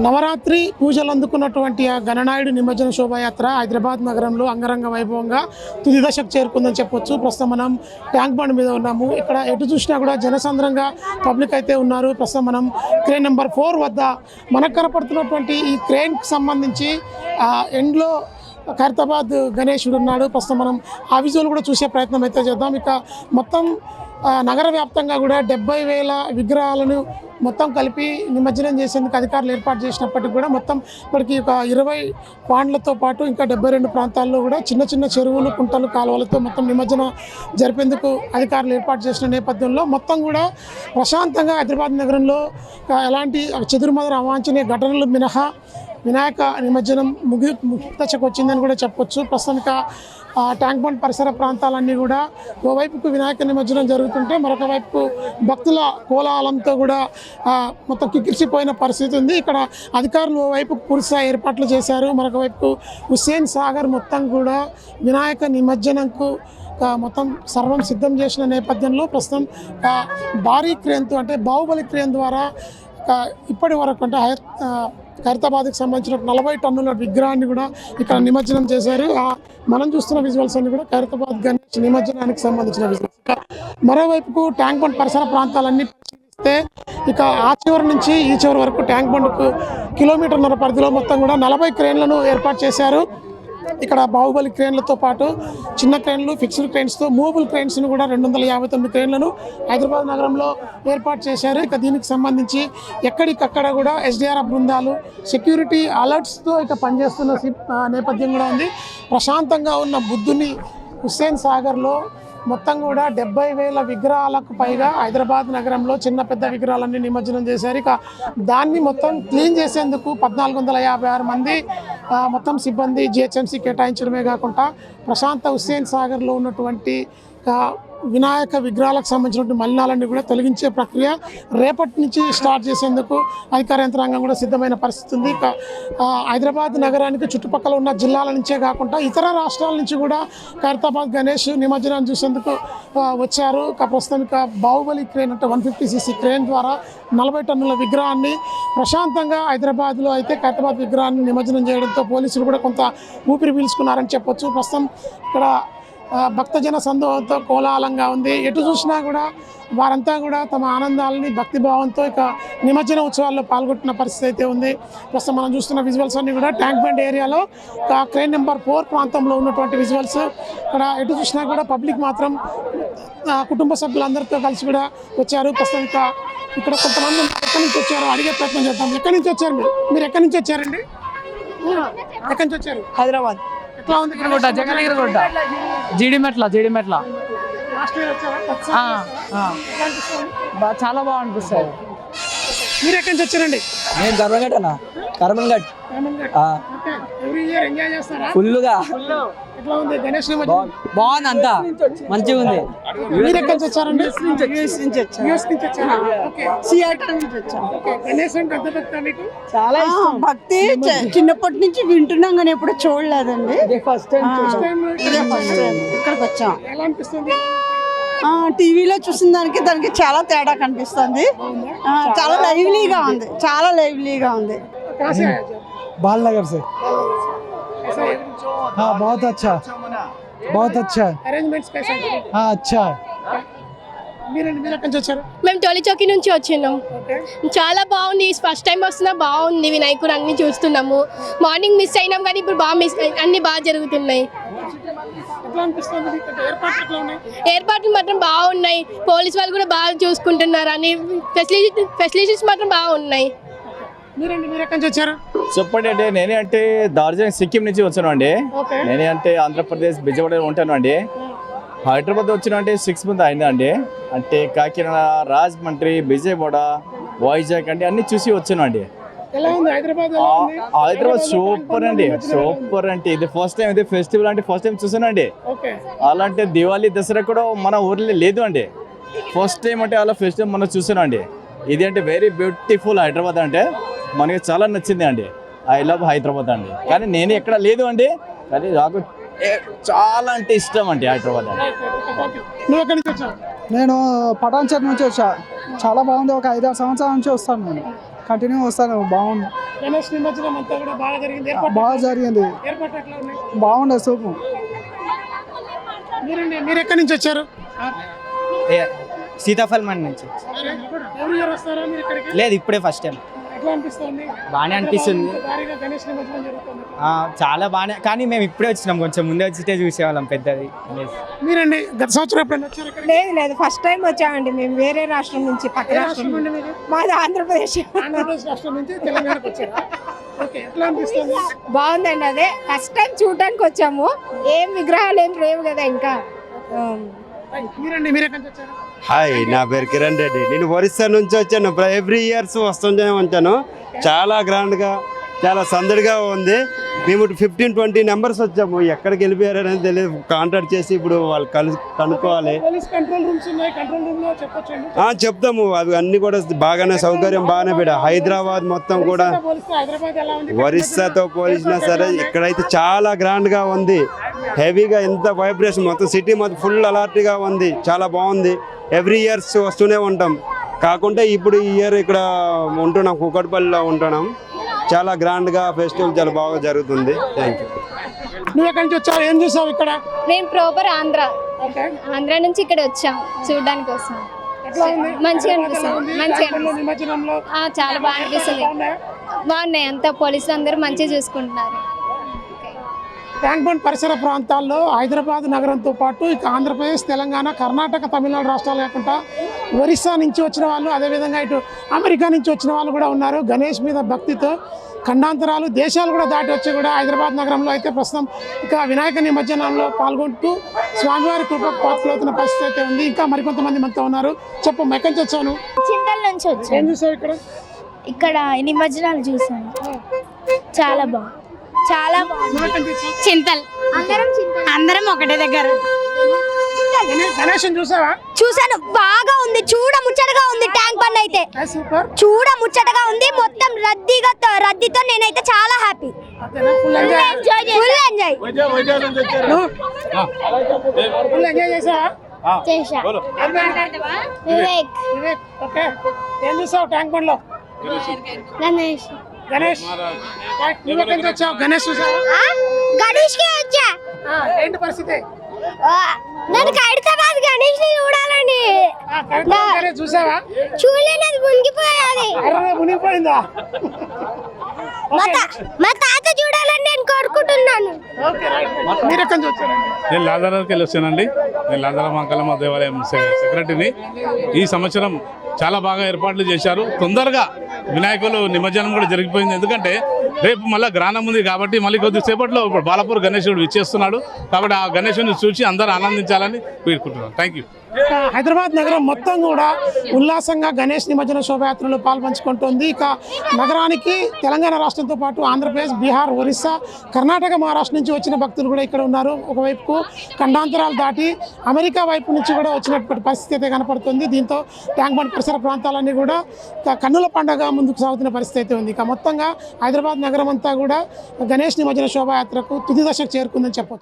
నవరాత్రి పూజలు అందుకున్నటువంటి ఆ గణనాయుడు నిమజ్జన శోభాయాత్ర హైదరాబాద్ నగరంలో అంగరంగ వైభవంగా తుది దశకు చేరుకుందని చెప్పొచ్చు. ప్రస్తుతం మనం ట్యాంక్ బండ్ మీద ఉన్నాము. ఇక్కడ ఎటు చూసినా కూడా జనసంద్రంగా పబ్లిక్ అయితే ఉన్నారు. ప్రస్తుతం మనం క్రేన్ నెంబర్ 4 వద్ద మనకు కనపడుతున్నటువంటి ఈ క్రేన్కి సంబంధించి ఎండ్లో ఖైరతాబాద్ గణేశుడు ఉన్నాడు. ప్రస్తుతం మనం ఆ విజువల్ కూడా చూసే ప్రయత్నం అయితే చేద్దాం. ఇక మొత్తం నగర వ్యాప్తంగా కూడా 70,000 విగ్రహాలను మొత్తం కలిపి నిమజ్జనం చేసేందుకు అధికారులు ఏర్పాటు చేసినప్పటికీ కూడా మొత్తం ఇప్పటికీ ఒక 20 పాండ్లతో పాటు ఇంకా 72 ప్రాంతాల్లో కూడా చిన్న చిన్న చెరువులు, కుంటలు, కాలువలతో మొత్తం నిమజ్జనం జరిపేందుకు అధికారులు ఏర్పాటు చేసిన నేపథ్యంలో మొత్తం కూడా ప్రశాంతంగా హైదరాబాద్ నగరంలో ఎలాంటి చెదురుమదురు అవాంఛనీయ ఘటనలు మినహా వినాయక నిమజ్జనం దశకు వచ్చిందని కూడా చెప్పొచ్చు. ప్రస్తుతానికి ట్యాంక్ బండ్ పరిసర ప్రాంతాలన్నీ కూడా ఓవైపుకు వినాయక నిమజ్జనం జరుగుతుంటే మరొక వైపు భక్తుల కోలాహలంతో కూడా మొత్తం కిక్కిరిసిపోయిన పరిస్థితి ఉంది. ఇక్కడ అధికారులు ఓవైపు పూర్తి ఏర్పాట్లు చేశారు. మరొక వైపు హుస్సేన్ సాగర్ మొత్తం కూడా వినాయక నిమజ్జనంకు మొత్తం సర్వం సిద్ధం చేసిన నేపథ్యంలో ప్రస్తుతం భారీ క్రేన్తో అంటే బాహుబలి క్రేన్ ద్వారా ఇప్పటి వరకు అంటే ఖైరతాబాద్కి సంబంధించిన 40 టన్నుల విగ్రహాన్ని కూడా ఇక్కడ నిమజ్జనం చేశారు. మనం చూస్తున్న విజువల్స్ అన్ని కూడా ఖైరతాబాద్ గణేష్ నిమజ్జనానికి సంబంధించిన విజువల్స్. మరోవైపుకు ట్యాంక్ బండ్ పరిసర ప్రాంతాలన్నీ పరిశీలిస్తే ఇక ఆ చివరి నుంచి ఈ చివరి వరకు ట్యాంక్ బండ్కు కిలోమీటర్న్నర పరిధిలో మొత్తం కూడా 40 క్రేన్లను ఏర్పాటు చేశారు. ఇక్కడ బాహుబలి క్రేన్లతో పాటు చిన్న క్రేన్లు, ఫిక్స్డ్ క్రేన్స్తో మూవబుల్ క్రేన్స్ను కూడా 259 క్రేన్లను హైదరాబాద్ నగరంలో ఏర్పాటు చేశారు. ఇక దీనికి సంబంధించి ఎక్కడికక్కడ కూడా SDRF బృందాలు సెక్యూరిటీ అలర్ట్స్తో ఇక పనిచేస్తున్న నేపథ్యం కూడా ఉంది. ప్రశాంతంగా ఉన్న బుద్ధుని హుస్సేన్ సాగర్లో మొత్తం కూడా 70,000 విగ్రహాలకు పైగా హైదరాబాద్ నగరంలో చిన్న పెద్ద విగ్రహాలన్నీ నిమజ్జనం చేశారు. ఇక దాన్ని మొత్తం క్లీన్ చేసేందుకు 1456 మంది మొత్తం సిబ్బంది GHMC కేటాయించడమే కాకుండా ప్రశాంత హుస్సేన్ సాగర్లో ఉన్నటువంటి వినాయక విగ్రహాలకు సంబంధించినటువంటి మలినాలన్నీ కూడా తొలగించే ప్రక్రియ రేపటి నుంచి స్టార్ట్ చేసేందుకు అధికార యంత్రాంగం కూడా సిద్ధమైన పరిస్థితి ఉంది. ఇక హైదరాబాద్ నగరానికి చుట్టుపక్కల ఉన్న జిల్లాల నుంచే కాకుండా ఇతర రాష్ట్రాల నుంచి కూడా ఖైరతాబాద్ గణేష్ నిమజ్జనాన్ని చూసేందుకు వచ్చారు. ప్రస్తుతం ఇక బాహుబలి క్రేన్ అంటే 150cc క్రేన్ ద్వారా 40 టన్నుల విగ్రహాన్ని ప్రశాంతంగా హైదరాబాద్లో అయితే ఖైరతాబాద్ విగ్రహాన్ని నిమజ్జనం చేయడంతో పోలీసులు కూడా కొంత ఊపిరి పీల్చుకున్నారని చెప్పొచ్చు. ప్రస్తుతం ఇక్కడ భక్తజన సందోహంతో కోలాహలంగా ఉంది. ఎటు చూసినా కూడా వారంతా కూడా తమ ఆనందాలని భక్తిభావంతో ఇక నిమజ్జన ఉత్సవాల్లో పాల్గొంటున్న పరిస్థితి అయితే ఉంది. ప్రస్తుతం మనం చూస్తున్న విజువల్స్ అన్నీ కూడా ట్యాంక్ బండ్ ఏరియాలో క్రేన్ నెంబర్ 4 ప్రాంతంలో ఉన్నటువంటి విజువల్స్. ఇక్కడ ఎటు చూసినా కూడా పబ్లిక్ మాత్రం కుటుంబ సభ్యులందరితో కలిసి కూడా వచ్చారు. ప్రస్తుతం ఇక్కడ కొంతమంది ఎక్కడి నుంచి వచ్చారో అడిగే ప్రయత్నం చేద్దాం. ఎక్కడి నుంచి వచ్చారు మీరు ఎక్కడి నుంచి వచ్చారండి? ఎక్కడి నుంచి వచ్చారు? హైదరాబాద్. ఎట్లా ఉంది? జగన్గిరిగుట్ట, జీడిమెట్ల. చాలా బాగా అనిపిస్తుంది. మీరు ఎక్కడి నుంచి వచ్చారండి? నేను కర్మన్ఘట్ అన్న. కర్మన్ఘట్ ఫుల్గా బాగుంది, అంతా మంచిగా ఉంది. మీరు ఎక్కడి నుంచి వచ్చారండి? చాలా భక్తి చిన్నప్పటి నుంచి వింటున్నాం కానీ ఎప్పుడు చూడలేదండి. ఫస్ట్ టైం ఇక్కడికి వచ్చాం. ఎలా అనిపిస్తుంది? టీవీలో చూసిన దానికి చాలా తేడా కనిపిస్తుంది. చాలా లైవ్లీగా ఉంది. बालनगर से। हाँ बहुत अच्छा అరేంజ్మెంట్స్ कैसा है? हाँ अच्छा है। మీరు ఎక్కడి నుంచి వచ్చారు? మేము టోలీ చౌకీ నుంచి వచ్చినాం. చాలా బాగుంది. ఫస్ట్ టైం వస్తున్నా బాగుంది. వినాయకుడు అన్ని చూస్తున్నాము. మార్నింగ్ మిస్ అయినాం కానీ ఇప్పుడు అన్ని బాగా జరుగుతున్నాయి. ఏర్పాట్లు మాత్రం బాగున్నాయి. పోలీస్ వాళ్ళు కూడా బాగా చూసుకుంటున్నారు. అన్ని ఫెసిలిటీస్ మాత్రం బాగున్నాయి. చెప్పండి అంటే నేనే అంటే డార్జిలింగ్ సిక్కిం నుంచి వచ్చాను అండి. నేనే అంటే ఆంధ్రప్రదేశ్ బిజవాడ ఉంటాను అండి. హైదరాబాద్ వచ్చిన అంటే 6 మంత్ అయిందండి. అంటే కాకినాడ, రాజమండ్రి, విజయవాడ, వైజాగ్ అంటే అన్ని చూసి వచ్చాను అండి. హైదరాబాద్ సూపర్ అండి, సూపర్ అంటే ఇది ఫస్ట్ టైం. ఇది ఫెస్టివల్ అంటే ఫస్ట్ టైం చూసానండి. అలాంటి దివాళీ, దసరా కూడా మన ఊర్లో లేదు అండి. ఫస్ట్ టైం అంటే అలా ఫెస్టివల్ మనం చూసాను అండి. ఇది అంటే వెరీ బ్యూటిఫుల్ హైదరాబాద్ అంటే మనకి చాలా నచ్చింది అండి. ఐ లవ్ హైదరాబాద్ అండి. కానీ నేను ఎక్కడ లేదు అండి, కానీ నాకు చాలా అంటే ఇష్టం అండి హైదరాబాద్ అండి. నేను పటాన్చెరు నుంచి వచ్చా. చాలా బాగుంది. ఒక 5-6 సంవత్సరాల నుంచి వస్తాను. నేను కంటిన్యూ వస్తాను. బాగుంది. గణేష్ నిమజ్జనం అంతా కూడా బాగా జరిగింది. బాగా జరిగింది, ఏర్పాటు ఎట్లా ఉన్నాయి? బాగుండే సూపు. మీరు ఎక్కడి నుంచి వచ్చారు? సీతాఫల్ మండి నుంచి. ఎవరి ఇయర్ వస్తారా మీరు ఇక్కడికి? లేదు, ఇప్పుడే ఫస్ట్ టైం. ఎట్లా అనిపిస్తుంది? బాగానే అనిపిస్తుంది. భారీగా గణేష్ నిమజ్జనం జరుగుతుంది. చాలా బాగానే, కానీ మేము ఇప్పుడే వచ్చినాం, కొంచెం ముందే వచ్చితే చూసేవాళ్ళం పెద్దది. మీరండి గత సంవత్సరం ఎప్పుడైనా వచ్చారు ఇక్కడికి? లేదు ఫస్ట్ టైం వచ్చామండి మేము వేరే రాష్ట్రం నుంచి, పక్క రాష్ట్రం నుండి మీరు? మాది ఆంధ్రప్రదేశ్. ఆంధ్రప్రదేశ్ రాష్ట్రం నుంచి తెలంగాణకు వచ్చారా? ఓకే, ఎట్లా అనిపిస్తుంది? బాగుందండి, అదే ఫస్ట్ టైం చూడడానికి వచ్చాము. ఏం విగ్రహాలు ఏం లేవు కదా ఇంకా. మీరండి మీరు ఎక్కడి నుంచి వచ్చారు? హాయ్, నా పేరు కిరణ్ రెడ్డి. నేను ఒరిస్సా నుంచి వచ్చాను. ఎవ్రీ ఇయర్స్ వస్తూనే ఉంటాను. చాలా గ్రాండ్గా, చాలా సందడిగా ఉంది. మేము 15-20 నెంబర్స్ వచ్చాము. ఎక్కడికి వెళ్ళిపోయారనేది తెలియదు. కాంటాక్ట్ చేసి ఇప్పుడు వాళ్ళు కనుక్కోవాలి. పోలీస్ కంట్రోల్ రూమ్స్ ఉన్నాయి, కంట్రోల్ రూమ్ లో చెప్పొచ్చు. చెప్తాము. అవి అన్ని కూడా బాగానే సౌకర్యం బాగానే పెట్టా. హైదరాబాద్ మొత్తం కూడా హైదరాబాద్ ఎలా ఉంది? ఒరిస్సాతో పోల్చినా సరే ఇక్కడైతే చాలా గ్రాండ్గా ఉంది. హెవీగా ఎంత వైబ్రేషన్, మొత్తం సిటీ మొత్తం ఫుల్ అలర్ట్గా ఉంది. చాలా బాగుంది. ఎవ్రీ ఇయర్స్ వస్తూనే ఉంటాం. కాకుంటే ఇప్పుడు ఈ ఇయర్ ఇక్కడ ఉంటున్నాం, కూకట్పల్లిలో ఉంటున్నాం. చాలా గ్రాండ్గా ఫెస్టివల్ చాలా బాగా జరుగుతుంది. Thank you. నువ్వు ఎక్కడి నుంచి వచ్చావు? ఏం చూసావు ఇక్కడ? నేను ప్రాపర్ ఆంధ్ర నుంచి ఇక్కడ వచ్చాం చూడడానికి వస్తాం. ఎట్లా ఉంది? మంచిగా అనిపిస్తుంది, మంచిగా టెంపుల్ నిమజ్జనంలో చాలా బాగా అనిపిస్తుంది. బాగున్నాయి, అంతా పోలీసులు అందరూ మంచిగా చూసుకుంటున్నారు. ట్యాంక్ బండ్ పరిసర ప్రాంతాల్లో హైదరాబాద్ నగరంతో పాటు ఇక ఆంధ్రప్రదేశ్, తెలంగాణ, కర్ణాటక, తమిళనాడు రాష్ట్రాలు కాకుండా ఒరిస్సా నుంచి వచ్చిన వాళ్ళు, అదేవిధంగా ఇటు అమెరికా నుంచి వచ్చిన వాళ్ళు కూడా ఉన్నారు. గణేష్ మీద భక్తితో ఖండాంతరాలు, దేశాలు కూడా దాటి వచ్చి కూడా హైదరాబాద్ నగరంలో అయితే ప్రస్తుతం ఇక వినాయక నిమజ్జనంలో పాల్గొంటూ స్వామివారి కృప పాత్రలవుతున్న పరిస్థితి అయితే ఉంది. ఇంకా మరికొంతమంది మనతో ఉన్నారు. చెప్పు, ఎక్కడి నుంచి వచ్చాను? చింతల నుంచి ఏం వచ్చాను. చూసావు ఇక్కడ? ఇక్కడ నిమజ్జనాలు చూసాను, చాలా బాగుంది, చాలా బాగుంది. నువ్వు ఎక్కడి నుంచి వచ్చావు? చింతల్, అందరం ఒకటే దగ్గర. గణేష్ చూసావా? చూసాను, బాగా ఉంది, చూడ ముచ్చటగా ఉంది. ట్యాంక్ బండ్ అయితే సూపర్, చూడ ముచ్చటగా ఉంది. మొత్తం రద్దీతో నేనైతే చాలా హ్యాపీ, ఫుల్ ఎంజాయ్ చేసావా? చేశా. వివేక్, ఓకే, ఏం చూసావు ట్యాంక్ బండ్ లో? గణేష్, గణేష్ నువ్వు ఎక్కడి నుంచి వచ్చావు? గణేష్ చూసావా? గణేష్ కి వచ్చా. ఏంటి పరిస్థితి? నేను ఖైరతాబాద్ గణేష్ ని చూడాలని గణేష్ చూసావా? చూడలేదు, మునిగిపోయాది. మునిగిపోయిందా? మా తాత చూడాలని నేను కోరుకుంటున్నాను. మీరు ఎక్కడి నుంచి వచ్చారండి? నేను లాజారాకి వెళ్ళి వచ్చానండి. నేను లాజారా మంకలమ్మ దేవాలయం సెక్రటరీని. ఈ సంవత్సరం చాలా బాగా ఏర్పాట్లు చేశారు. తొందరగా వినాయకులు నిమజ్జనం కూడా జరిగిపోయింది. ఎందుకంటే రేపు మళ్ళీ గ్రానం ఉంది కాబట్టి మళ్ళీ కొద్దిసేపట్లో ఇప్పుడు బాలాపూర్ గణేశుడు ఇచ్చేస్తున్నాడు. కాబట్టి ఆ గణేశుడిని చూసి అందరూ ఆనందించాలని వేడుకుంటున్నాను. Thank you. హైదరాబాద్ నగరం మొత్తం కూడా ఉల్లాసంగా గణేష్ నిమజ్జన శోభయాత్రలో పాల్పంచుకుంటుంది. ఇక నగరానికి తెలంగాణ రాష్ట్రంతో పాటు ఆంధ్రప్రదేశ్, బీహార్, ఒరిస్సా, కర్ణాటక, మహారాష్ట్ర నుంచి వచ్చిన భక్తులు కూడా ఇక్కడ ఉన్నారు. ఒకవైపు ఖండాంతరాలు దాటి అమెరికా వైపు నుంచి కూడా వచ్చినటువంటి పరిస్థితి అయితే కనపడుతుంది. దీంతో ట్యాంక్ బండ్ పరిసర ప్రాంతాలన్నీ కూడా కన్నుల పండుగ ముందుకు సాగుతున్న పరిస్థితి అయితే ఉంది. ఇక మొత్తంగా హైదరాబాద్ నగరం అంతా కూడా గణేష్ నిమజ్జన శోభయాత్రకు తుది దశకు చేరుకుందని చెప్పొచ్చు.